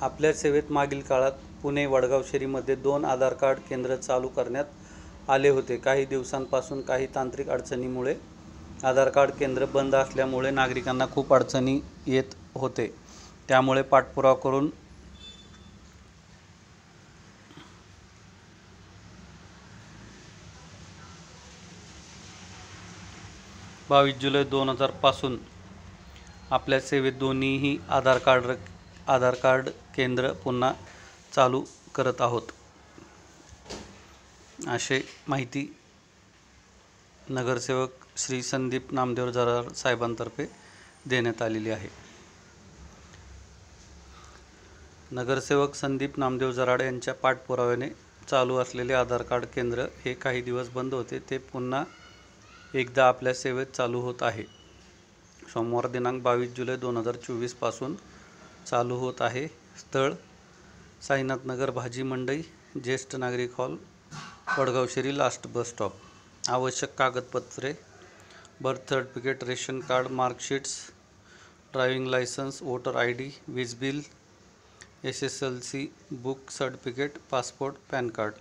आपल्या सेवेत मागील काळात पुणे वडगाव शेरीमध्ये 2 आधार कार्ड केंद्र चालू करण्यात आले होते. काही दिवसांपासून काही तांत्रिक अडचणीमुळे आधार कार्ड केंद्र बंद असल्यामुळे नागरिकांना खूप अडचणी येत होते. त्यामुळे पाठपुरावा करून 22 जुलै 2000 पासून आपल्या सेवेत दोन्हीही आधार कार्ड केंद्र पुन्हा चालू करत आहोत, अशी माहिती नगरसेवक श्री संदीप नामदेव जराड साहेबांतर्फे देण्यात आलेली आहे. नगरसेवक संदीप नामदेव जराड यांच्या पाठपुराव्याने चालू असलेले आधार कार्ड केंद्र हे काही दिवस बंद होते, ते पुन्हा एकदा आपल्या सेवेत चालू होत आहे. सोमवार दिनांक 22 जुलै 2024 पासून चालू होत आहे. स्थळ साईनाथनगर भाजी मंडई, ज्येष्ठ नागरिक hall, Vadgaon Sheri, last bus stop. आवश्यक कागदपत्रे: birth certificate, ration card, marksheets, driving licence, voter ID, वीज bill, SSLC book certificate, passport, pan card.